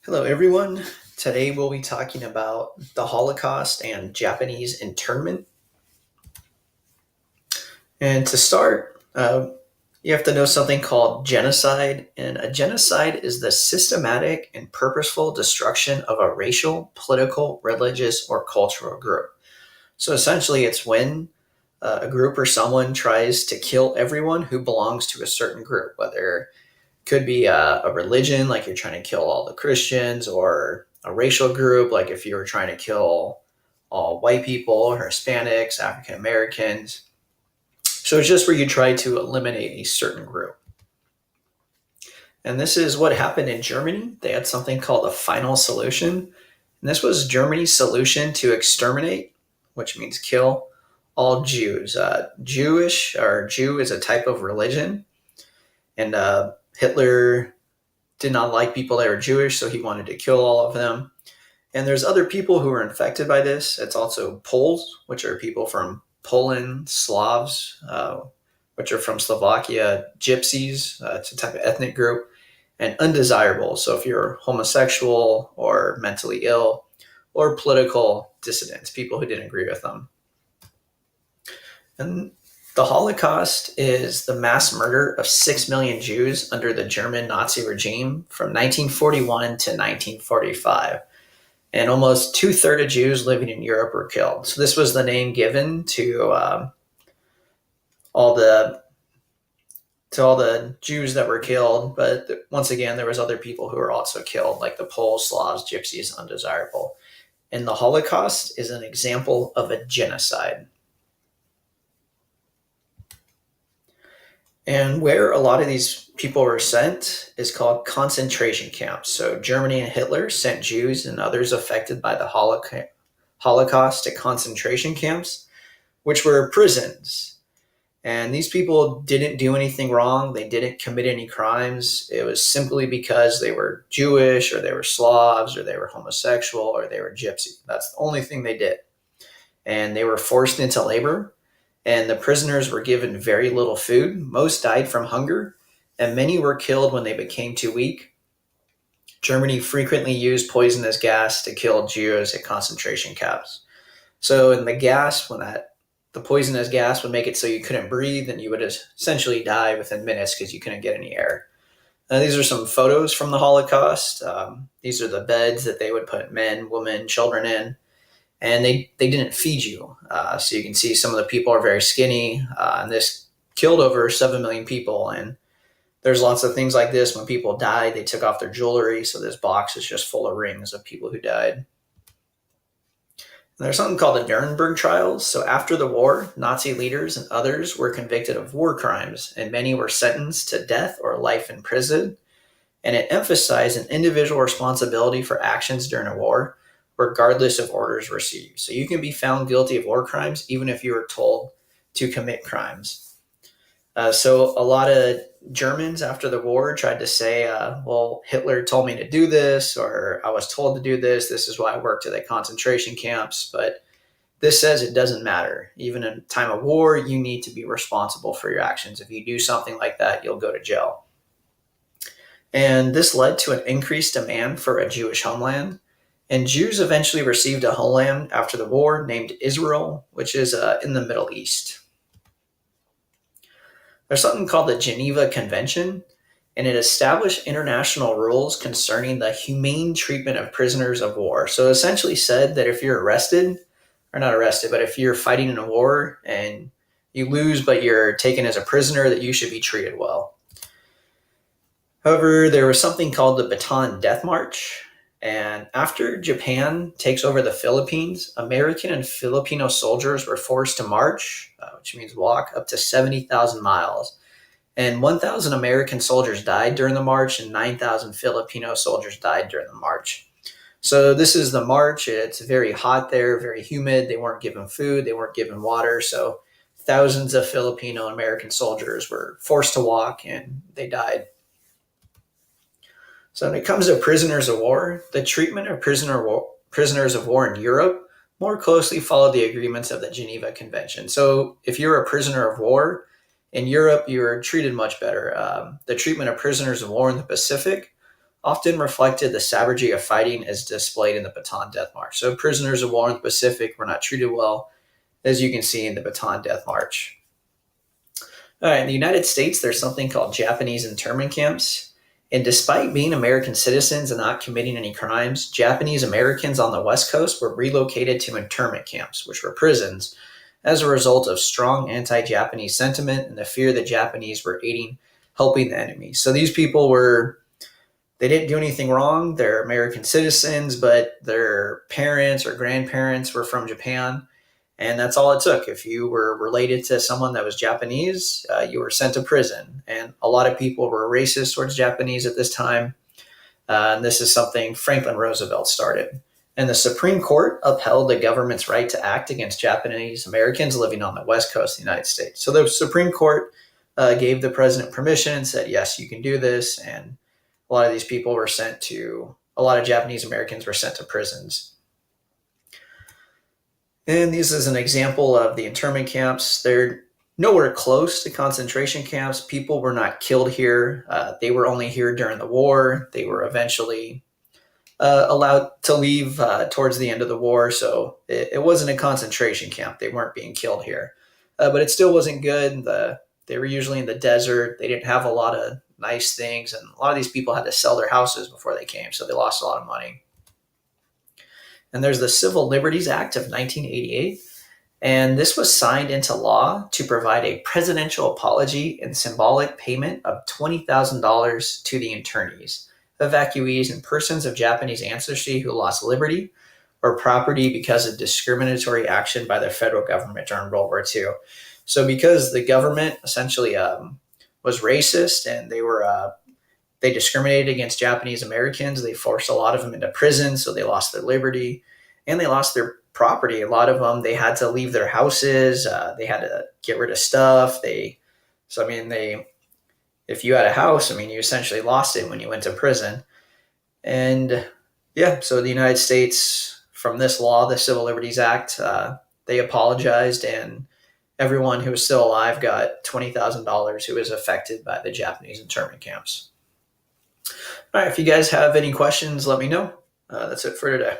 Hello, everyone. Today we'll be talking about the Holocaust and Japanese internment. And to start, you have to know something called genocide. And a genocide is the systematic and purposeful destruction of a racial, political, religious, or cultural group. So essentially, it's when a group or someone tries to kill everyone who belongs to a certain group, whether could be a religion, like you're trying to kill all the Christians, or a racial group, like if you were trying to kill all white people or Hispanics, African Americans. So it's just where you try to eliminate a certain group. And this is what happened in Germany. They had something called a final solution. And this was Germany's solution to exterminate, which means kill, all Jews. Jewish or Jew is a type of religion. And Hitler did not like people that were Jewish, so he wanted to kill all of them. And there's other people who were infected by this. It's also Poles, which are people from Poland, Slavs, which are from Slovakia, Gypsies, it's a type of ethnic group, and undesirable. So if you're homosexual or mentally ill or political dissidents, people who didn't agree with them. And the Holocaust is the mass murder of 6 million Jews under the German Nazi regime from 1941 to 1945. And almost two-thirds of Jews living in Europe were killed. So this was the name given to all the Jews that were killed. But once again, there was other people who were also killed, like the Poles, Slavs, Gypsies, undesirable. And the Holocaust is an example of a genocide. And where a lot of these people were sent is called concentration camps. So Germany and Hitler sent Jews and others affected by the Holocaust to concentration camps, which were prisons. And these people didn't do anything wrong. They didn't commit any crimes. It was simply because they were Jewish or they were Slavs or they were homosexual or they were gypsy. That's the only thing they did. And they were forced into labor, and the prisoners were given very little food. Most died from hunger, and many were killed when they became too weak. Germany frequently used poisonous gas to kill Jews at concentration camps. So in the gas, the poisonous gas would make it so you couldn't breathe and you would essentially die within minutes because you couldn't get any air. These are some photos from the Holocaust. These are the beds that they would put men, women, children in. And they didn't feed you. So you can see some of the people are very skinny, and this killed over 7 million people. And there's lots of things like this. When people died, they took off their jewelry. So this box is just full of rings of people who died. And there's something called the Nuremberg trials. So after the war, Nazi leaders and others were convicted of war crimes, and many were sentenced to death or life in prison. And it emphasized an individual responsibility for actions during a war, regardless of orders received. So you can be found guilty of war crimes even if you were told to commit crimes. So a lot of Germans after the war tried to say, well, Hitler told me to do this, or I was told to do this. This is why I worked at the concentration camps. But this says it doesn't matter. Even in time of war, you need to be responsible for your actions. If you do something like that, you'll go to jail. And this led to an increased demand for a Jewish homeland. And Jews eventually received a homeland after the war named Israel, which is in the Middle East. There's something called the Geneva Convention, and it established international rules concerning the humane treatment of prisoners of war. So it essentially said that if you're arrested, or not arrested, but if you're fighting in a war and you lose but you're taken as a prisoner, that you should be treated well. However, there was something called the Bataan Death March. And after Japan takes over the Philippines, American and Filipino soldiers were forced to march, which means walk, up to 70,000 miles. And 1,000 American soldiers died during the march, and 9,000 Filipino soldiers died during the march. So this is the march. It's very hot there, very humid. They weren't given food. They weren't given water. So thousands of Filipino and American soldiers were forced to walk, and they died. So when it comes to prisoners of war, the treatment of prisoners of war in Europe more closely followed the agreements of the Geneva Convention. So if you're a prisoner of war in Europe, you're treated much better. The treatment of prisoners of war in the Pacific often reflected the savagery of fighting as displayed in the Bataan Death March. So prisoners of war in the Pacific were not treated well, as you can see in the Bataan Death March. All right, in the United States, there's something called Japanese internment camps. And despite being American citizens and not committing any crimes, Japanese Americans on the West Coast were relocated to internment camps, which were prisons, as a result of strong anti Japanese sentiment and the fear that Japanese were helping the enemy. So these people they didn't do anything wrong. They're American citizens, but their parents or grandparents were from Japan. And that's all it took. If you were related to someone that was Japanese, you were sent to prison. And a lot of people were racist towards Japanese at this time. And this is something Franklin Roosevelt started. And the Supreme Court upheld the government's right to act against Japanese Americans living on the West Coast of the United States. So the Supreme Court gave the president permission and said, yes, you can do this. And a lot of these people were a lot of Japanese Americans were sent to prisons. And this is an example of the internment camps. They're nowhere close to concentration camps. People were not killed here. They were only here during the war. They were eventually allowed to leave towards the end of the war. So it wasn't a concentration camp. They weren't being killed here. But it still wasn't good. They were usually in the desert. They didn't have a lot of nice things. And a lot of these people had to sell their houses before they came. So they lost a lot of money. And there's the Civil Liberties Act of 1988. And this was signed into law to provide a presidential apology and symbolic payment of $20,000 to the internees, evacuees, and persons of Japanese ancestry who lost liberty or property because of discriminatory action by the federal government during World War II. So because the government essentially was racist and they discriminated against Japanese Americans. They forced a lot of them into prison, so they lost their liberty and they lost their property. A lot of them, they had to leave their houses. They had to get rid of stuff. If you had a house, you essentially lost it when you went to prison. And yeah, so the United States, from this law, the Civil Liberties Act, they apologized, and everyone who was still alive got $20,000 who was affected by the Japanese internment camps. All right, if you guys have any questions, let me know. That's it for today.